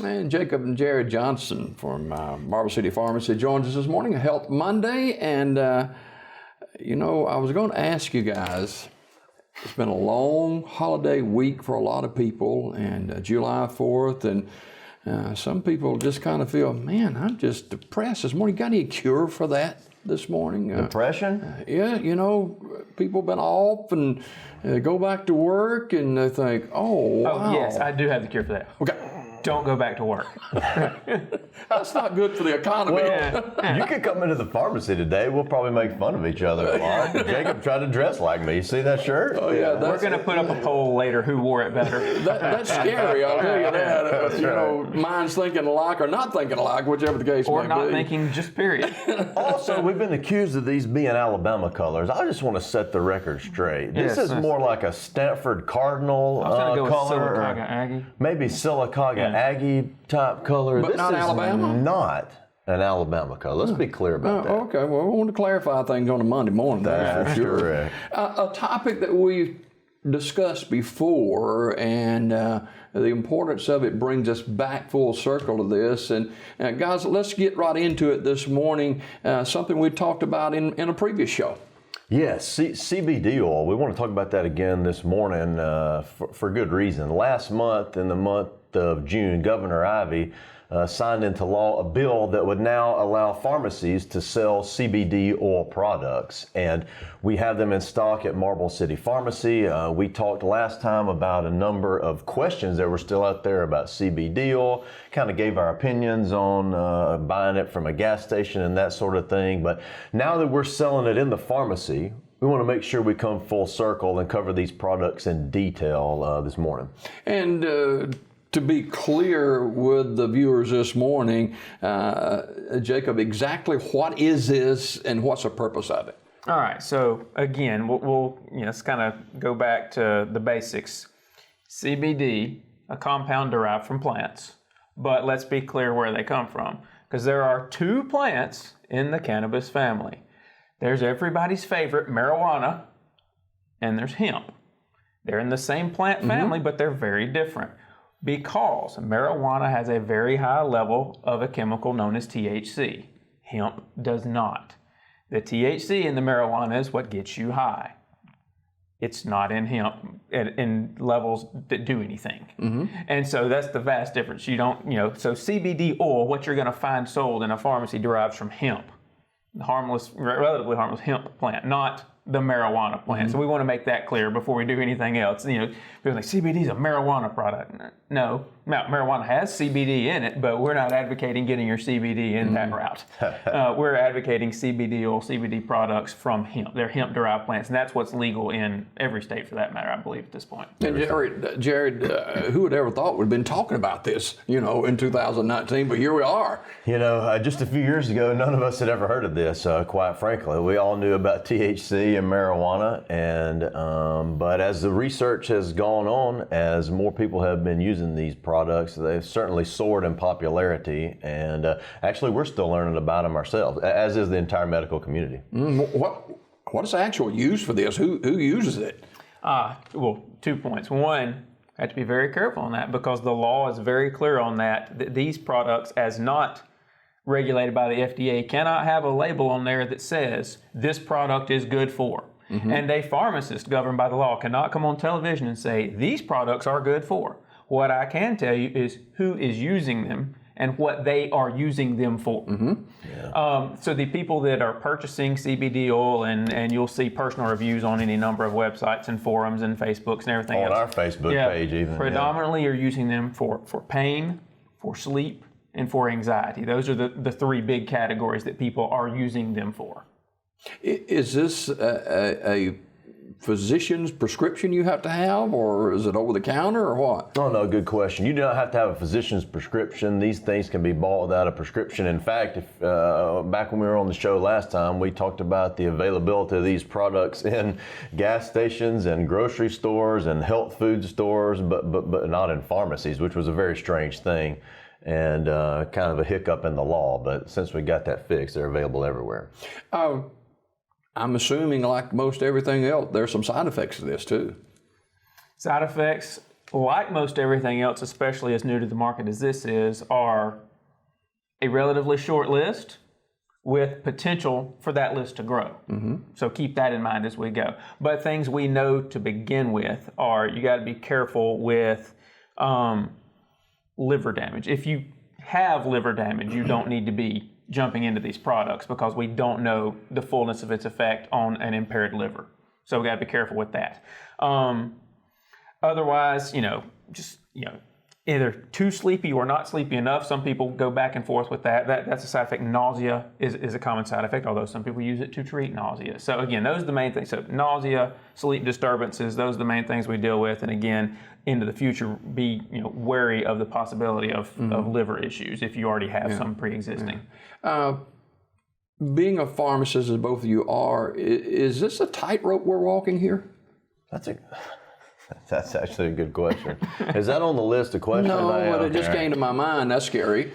And Jacob and Jared Johnson from Marble City Pharmacy joins us this morning, Health Monday. And, I was going to ask you guys, it's been a long holiday week for a lot of people, and July 4th, and some people just kind of feel, man, I'm just depressed this morning. Got any cure for that this morning? Depression? Yeah, people have been off and go back to work, and they think, oh, wow. Oh, yes, I do have the cure for that. Okay. Don't go back to work. That's not good for the economy. Well, you could come into the pharmacy today. We'll probably make fun of each other a lot. Jacob tried to dress like me. See that shirt? Oh, yeah. We're going to put up a poll later who wore it better. That's scary, I'll tell you that. Minds thinking alike or not thinking alike, whichever the case may be. Or not thinking, just period. Also, we've been accused of these being Alabama colors. I just want to set the record straight. This is more like a Stanford Cardinal I was going to go color. with Sylacauga Aggie. Maybe Sylacauga Aggie type color. But this not is Alabama? not an Alabama color. Let's be clear about that. Okay, well, we want to clarify things on a Monday morning. That's for sure. correct. A topic that we've discussed before, and the importance of it brings us back full circle to this. And guys, let's get right into it this morning, something we talked about in a previous show. Yes, CBD oil. We want to talk about that again this morning for good reason. Last month, in the month of June, Governor Ivey signed into law a bill that would now allow pharmacies to sell CBD oil products. And we have them in stock at Marble City Pharmacy. We talked last time about a number of questions that were still out there about CBD oil, kind of gave our opinions on buying it from a gas station and that sort of thing. But now that we're selling it in the pharmacy, we want to make sure we come full circle and cover these products in detail this morning. And to be clear with the viewers this morning, Jacob, exactly what is this and what's the purpose of it? All right, so again, we'll let's kind of go back to the basics. CBD, a compound derived from plants, but let's be clear where they come from, because there are two plants in the cannabis family. There's everybody's favorite, marijuana, and there's hemp. They're in the same plant family, but they're very different, because marijuana has a very high level of a chemical known as THC. Hemp does not. The THC in the marijuana is what gets you high. It's not in hemp in levels that do anything. And so that's the vast difference. You don't, so CBD oil, what you're going to find sold in a pharmacy, derives from hemp. Relatively harmless hemp plant, not the marijuana plant. So we want to make that clear before we do anything else. People like, CBD is a marijuana product. No, marijuana has CBD in it, but we're not advocating getting your CBD in that route. We're advocating CBD oil, CBD products from hemp. They're hemp-derived plants, and that's what's legal in every state for that matter, I believe, at this point. And Jared, who would ever thought we'd been talking about this, in 2019, but here we are. Just a few years ago, none of us had ever heard of this, quite frankly. We all knew about THC and marijuana, but as the research has gone on, as more people have been using these products, they've certainly soared in popularity, and actually we're still learning about them ourselves, as is the entire medical community. What is the actual use for this? Who uses it? Well, 2 points. One, I have to be very careful on that, because the law is very clear on that these products, as not regulated by the FDA, cannot have a label on there that says this product is good for. And a pharmacist governed by the law cannot come on television and say these products are good for. What I can tell you is who is using them and what they are using them for. So the people that are purchasing CBD oil, and you'll see personal reviews on any number of websites and forums and Facebooks and everything else. On our Facebook page even. Predominantly are using them for pain, for sleep, and for anxiety. Those are the three big categories that people are using them for. Is this a physician's prescription you have to have, or is it over the counter, or what? Oh, no, good question. You do not have to have a physician's prescription. These things can be bought without a prescription. In fact, back when we were on the show last time, we talked about the availability of these products in gas stations and grocery stores and health food stores, but not in pharmacies, which was a very strange thing and kind of a hiccup in the law. But since we got that fixed, they're available everywhere. I'm assuming, like most everything else, there's some side effects to this too. Side effects, like most everything else, especially as new to the market as this is, are a relatively short list with potential for that list to grow. So keep that in mind as we go. But things we know to begin with are you got to be careful with liver damage. If you have liver damage, you don't need to be jumping into these products because we don't know the fullness of its effect on an impaired liver. So we got to be careful with that. Otherwise, just either too sleepy or not sleepy enough. Some people go back and forth with that. That's a side effect. Nausea is a common side effect, although some people use it to treat nausea. So again, those are the main things. So nausea, sleep disturbances, those are the main things we deal with. And again, into the future, be wary of the possibility of liver issues if you already have some pre-existing. Being a pharmacist, as both of you are, is this a tightrope we're walking here? That's actually a good question. Is that on the list of questions? No, but it just came to my mind. That's scary.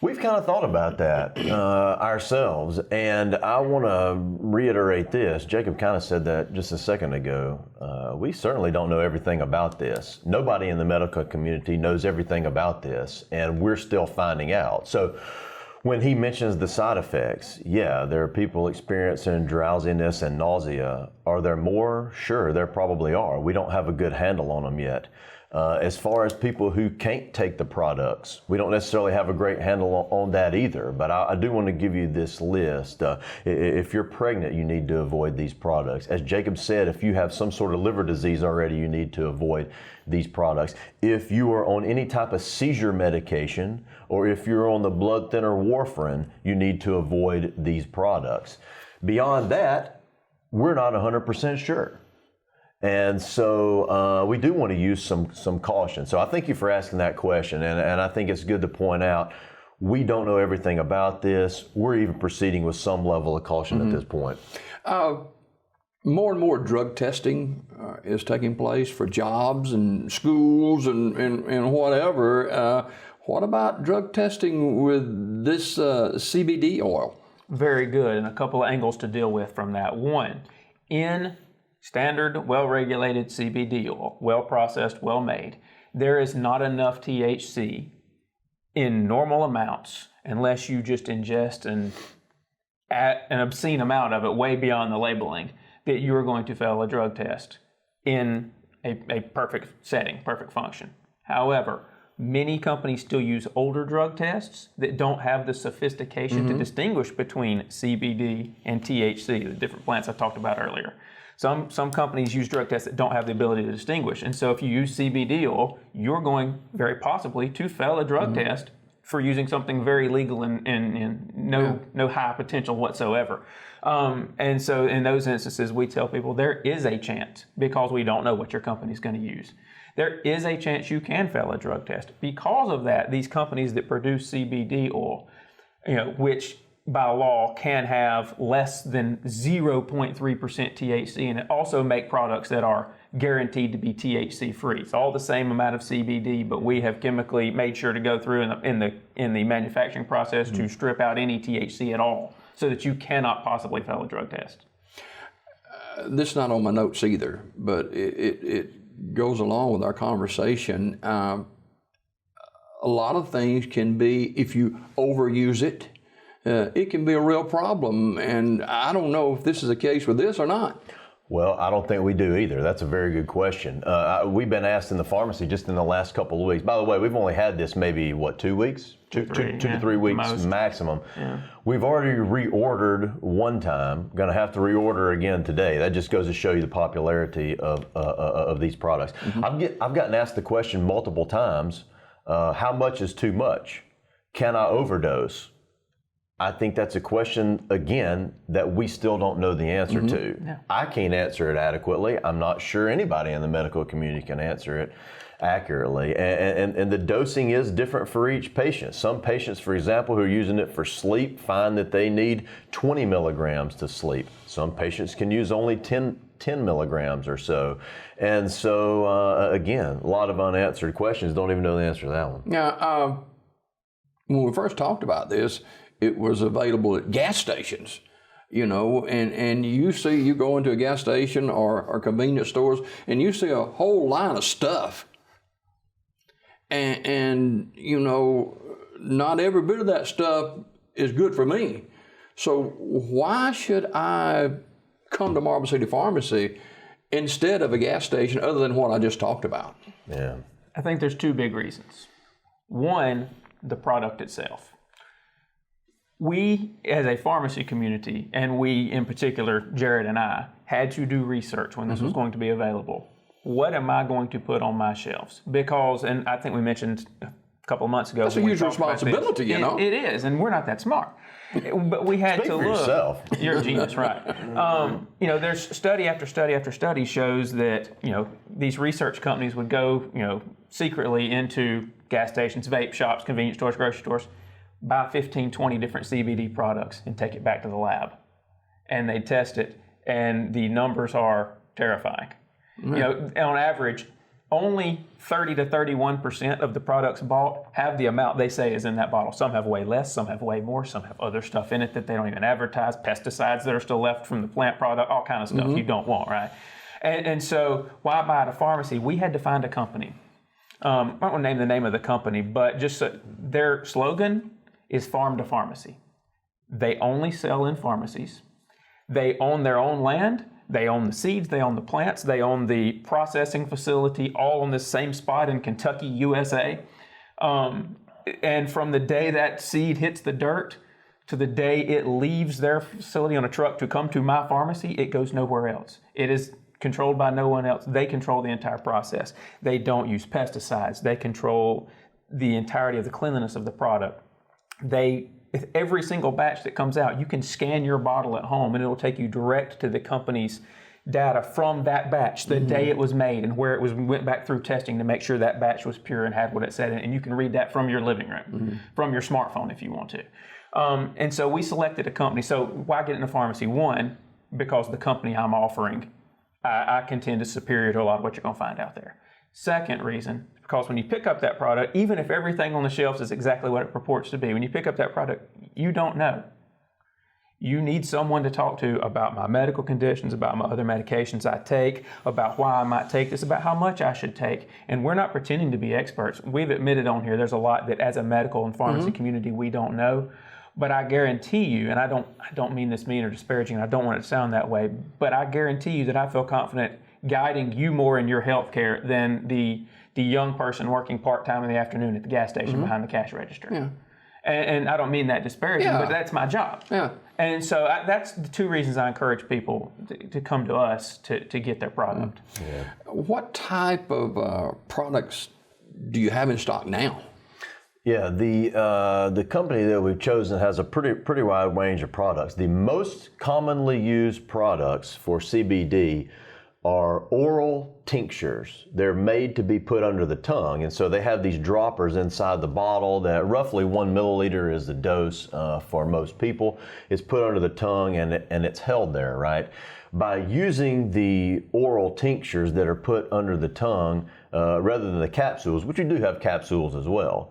We've kind of thought about that ourselves, and I want to reiterate this. Jacob kind of said that just a second ago. We certainly don't know everything about this. Nobody in the medical community knows everything about this, and we're still finding out. So when he mentions the side effects, yeah, there are people experiencing drowsiness and nausea. Are there more? Sure, there probably are. We don't have a good handle on them yet. As far as people who can't take the products, we don't necessarily have a great handle on that either. But I do want to give you this list. If you're pregnant, you need to avoid these products. As Jacob said, if you have some sort of liver disease already, you need to avoid these products. If you are on any type of seizure medication, or if you're on the blood thinner warfarin, you need to avoid these products. Beyond that, we're not 100% sure. And so we do want to use some caution. So I thank you for asking that question. And I think it's good to point out we don't know everything about this. We're even proceeding with some level of caution at this point. More and more drug testing is taking place for jobs and schools and whatever. What about drug testing with this CBD oil? Very good, and a couple of angles to deal with from that. One, in standard, well-regulated CBD oil, well-processed, well-made, there is not enough THC in normal amounts unless you just ingest an obscene amount of it way beyond the labeling that you are going to fail a drug test in a perfect setting, perfect function. However, many companies still use older drug tests that don't have the sophistication to distinguish between CBD and THC, the different plants I talked about earlier. Some companies use drug tests that don't have the ability to distinguish. And so if you use CBD oil, you're going very possibly to fail a drug test for using something very legal and no high potential whatsoever. And so in those instances, we tell people there is a chance, because we don't know what your company's going to use. There is a chance you can fail a drug test. Because of that, these companies that produce CBD oil, which by law can have less than 0.3% THC, and it also make products that are guaranteed to be THC free. It's all the same amount of CBD, but we have chemically made sure to go through in the manufacturing process to strip out any THC at all, so that you cannot possibly fail a drug test. This is not on my notes either, but it goes along with our conversation. A lot of things can be, if you overuse it, it can be a real problem. And I don't know if this is the case with this or not. Well, I don't think we do either. That's a very good question. We've been asked in the pharmacy just in the last couple of weeks. By the way, we've only had this maybe, 2 weeks? Two to three weeks maximum. Yeah. We've already reordered one time. Going to have to reorder again today. That just goes to show you the popularity of these products. I've gotten asked the question multiple times, how much is too much? Can I overdose? I think that's a question, again, that we still don't know the answer to. Yeah. I can't answer it adequately. I'm not sure anybody in the medical community can answer it accurately. And the dosing is different for each patient. Some patients, for example, who are using it for sleep find that they need 20 milligrams to sleep. Some patients can use only 10 milligrams or so. And so, again, a lot of unanswered questions. Don't even know the answer to that one. Now, when we first talked about this, it was available at gas stations. and you go into a gas station or convenience stores and you see a whole line of stuff. And not every bit of that stuff is good for me. So why should I come to Marble City Pharmacy instead of a gas station other than what I just talked about? Yeah. I think there's two big reasons. One, the product itself. We, as a pharmacy community, and we in particular, Jared and I, had to do research when this was going to be available. What am I going to put on my shelves? Because, and I think we mentioned a couple of months ago. That's a huge responsibility, It is, and we're not that smart. But we had Speak to for look. yourself. You're a genius, right? There's study after study after study shows that these research companies would go secretly into gas stations, vape shops, convenience stores, grocery stores, buy 15, 20 different CBD products and take it back to the lab, and they test it, and the numbers are terrifying. On average, only 30 to 31% of the products bought have the amount they say is in that bottle. Some have way less, some have way more, some have other stuff in it that they don't even advertise, pesticides that are still left from the plant product, all kind of stuff you don't want, right? And so why buy at a pharmacy? We had to find a company. I don't want to name the name of the company, but just their slogan is farm to pharmacy. They only sell in pharmacies. They own their own land. They own the seeds, they own the plants, they own the processing facility, all on this same spot in Kentucky, USA. And from the day that seed hits the dirt to the day it leaves their facility on a truck to come to my pharmacy, it goes nowhere else. It is controlled by no one else. They control the entire process. They don't use pesticides. They control the entirety of the cleanliness of the product. Every single batch that comes out, you can scan your bottle at home and it'll take you direct to the company's data from that batch, the day it was made and where it went back through testing to make sure that batch was pure and had what it said in it. And you can read that from your living room, from your smartphone if you want to. And so we selected a company. So why get in a pharmacy? One, because the company I'm offering, I contend is superior to a lot of what you're going to find out there. Second reason, because when you pick up that product, even if everything on the shelves is exactly what it purports to be, when you pick up that product, you don't know. You need someone to talk to about my medical conditions, about my other medications I take, about why I might take this, about how much I should take. And we're not pretending to be experts. We've admitted on here there's a lot that as a medical and pharmacy community we don't know. But I guarantee you, and I don't mean this mean or disparaging, I don't want it to sound that way, but I guarantee you that I feel confident guiding you more in your health care than the young person working part-time in the afternoon at the gas station behind the cash register. Yeah. And I don't mean that disparaging, but that's my job. Yeah. And so that's the two reasons I encourage people to come to us to get their product. Yeah. What type of products do you have in stock now? Yeah, the company that we've chosen has a pretty wide range of products. The most commonly used products for CBD are oral tinctures. They're made to be put under the tongue, and so they have these droppers inside the bottle that roughly 1 milliliter is the dose for most people. It's put under the tongue and it's held there, right? By using the oral tinctures that are put under the tongue rather than the capsules, which you do have capsules as well,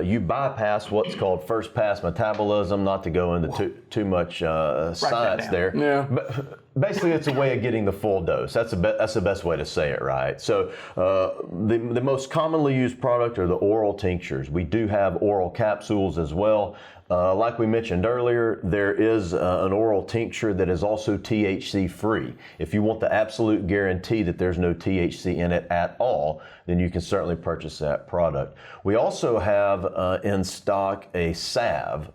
you bypass what's called first pass metabolism, not to go into too much science there. Yeah. But basically, it's a way of getting the full dose. That's the best way to say it, right? So the most commonly used product are the oral tinctures. We do have oral capsules as well. Like we mentioned earlier, there is an oral tincture that is also THC free. If you want the absolute guarantee that there's no THC in it at all, then you can certainly purchase that product. We also have in stock a salve,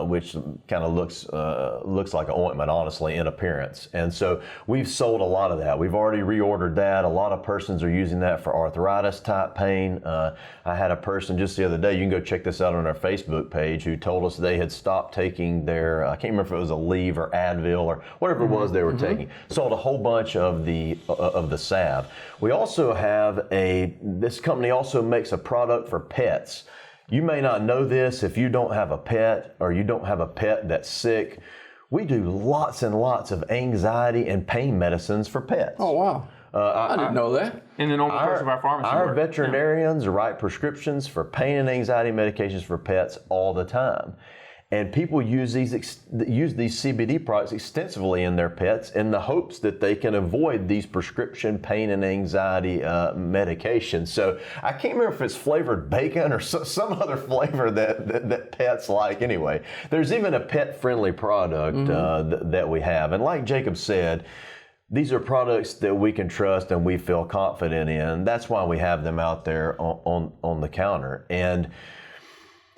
which kind of looks like an ointment, honestly, in appearance. And so we've sold a lot of that. We've already reordered that. A lot of persons are using that for arthritis type pain. I had a person just the other day, you can go check this out on our Facebook page, who told us they had stopped taking their, I can't remember if it was Aleve or Advil or whatever it was they were taking. Sold a whole bunch of the salve. We also have this company also makes a product for pets. You may not know this if you don't have a pet or you don't have a pet that's sick. We do lots and lots of anxiety and pain medicines for pets. Oh, wow. I didn't know that. In the normal course of our pharmacy Our work. veterinarians write prescriptions for pain and anxiety medications for pets all the time. And people use these CBD products extensively in their pets in the hopes that they can avoid these prescription pain and anxiety medications. So I can't remember if it's flavored bacon or some other flavor that pets like. Anyway, there's even a pet-friendly product that we have. And like Jacob said, these are products that we can trust and we feel confident in. That's why we have them out there on the counter. And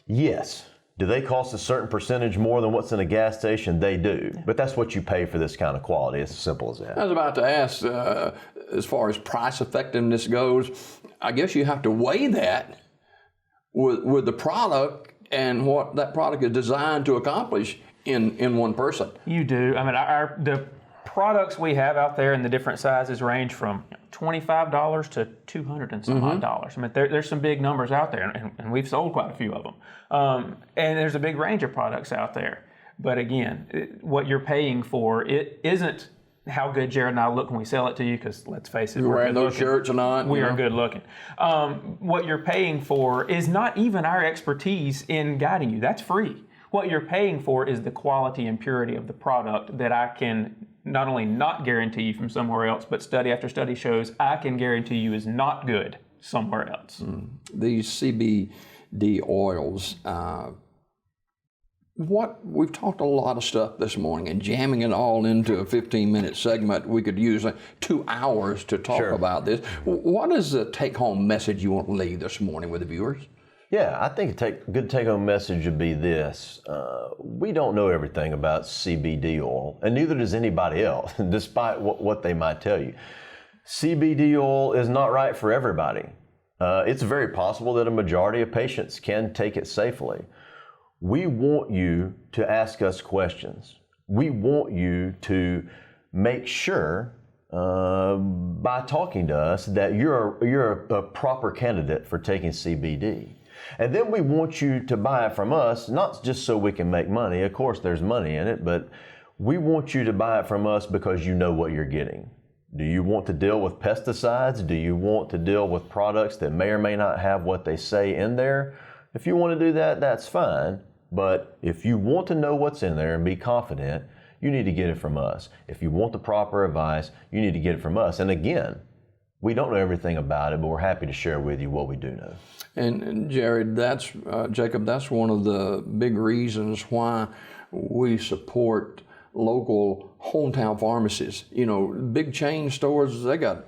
yes, do they cost a certain percentage more than what's in a gas station? They do. But that's what you pay for this kind of quality. It's as simple as that. I was about to ask, as far as price effectiveness goes, I guess you have to weigh that with the product and what that product is designed to accomplish in one person. You do. I mean, the products we have out there in the different sizes range from $25 to $200 and some odd dollars. I mean, there's some big numbers out there, and we've sold quite a few of them. And there's a big range of products out there. But again, what you're paying for, it isn't how good Jared and I look when we sell it to you, because let's face it, You're wearing those shirts or not? We are good looking. What you're paying for is not even our expertise in guiding you. That's free. What you're paying for is the quality and purity of the product that I can not only not guarantee you from somewhere else, but study after study shows I can guarantee you is not good somewhere else. These CBD oils, we've talked a lot of stuff this morning, and jamming it all into a 15-minute segment, we could use 2 hours to talk about this. What is the take-home message you want to leave this morning with the viewers? Yeah, I think a good take-home message would be this. We don't know everything about CBD oil, and neither does anybody else, despite what they might tell you. CBD oil is not right for everybody. It's very possible that a majority of patients can take it safely. We want you to ask us questions. We want you to make sure by talking to us that you're a proper candidate for taking CBD. And then we want you to buy it from us, not just so we can make money. Of course, there's money in it, but we want you to buy it from us because you know what you're getting. Do you want to deal with pesticides? Do you want to deal with products that may or may not have what they say in there? If you want to do that, that's fine. But if you want to know what's in there and be confident, you need to get it from us. If you want the proper advice, you need to get it from us. And again, we don't know everything about it, but we're happy to share with you what we do know. And Jared, Jacob, that's one of the big reasons why we support local hometown pharmacies. You know, big chain stores, they got,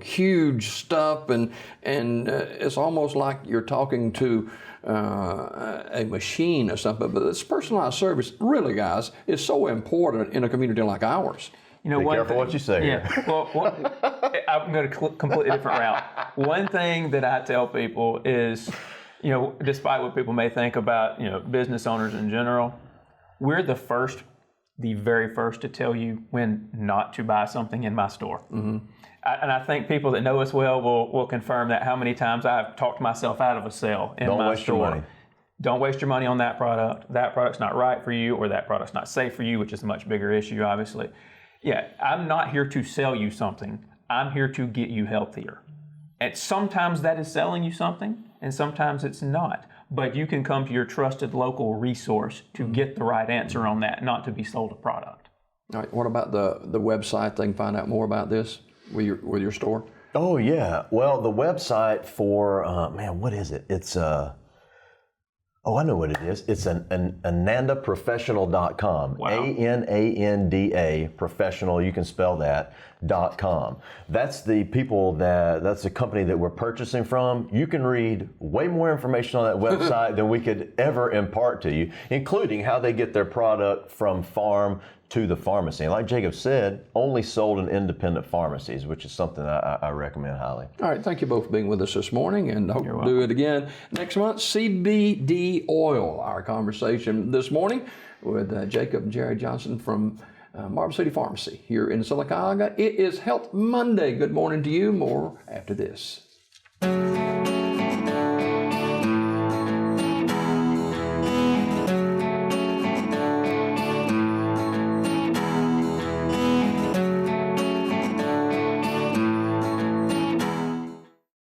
huge stuff, and it's almost like you're talking to a machine or something. But this personalized service, really, guys, is so important in a community like ours. Be careful what you say here. Well, I'm going to completely different route. One thing that I tell people is, despite what people may think about, business owners in general, we're the very first to tell you when not to buy something in my store. And I think people that know us well will confirm that. How many times I've talked myself out of a sale in my store. Don't waste your money. Don't waste your money on that product. That product's not right for you, or that product's not safe for you, which is a much bigger issue, obviously. Yeah, I'm not here to sell you something. I'm here to get you healthier. And sometimes that is selling you something, and sometimes it's not. But you can come to your trusted local resource to get the right answer on that, not to be sold a product. All right, what about the website? They can find out more about this with your store? Oh, yeah. Well, the website for, what is it? It's I know what it is. It's anandaprofessional.com. Wow. ANANDA professional. You can spell that. .com. That's the that's the company that we're purchasing from. You can read way more information on that website than we could ever impart to you, including how they get their product from farm to the pharmacy. And like Jacob said, only sold in independent pharmacies, which is something I recommend highly. All right, thank you both for being with us this morning, and hope to do it again next month. CBD Oil, our conversation this morning with Jacob and Jared Johnson from Marble City Pharmacy here in Sylacauga. It is Health Monday. Good morning to you. More after this.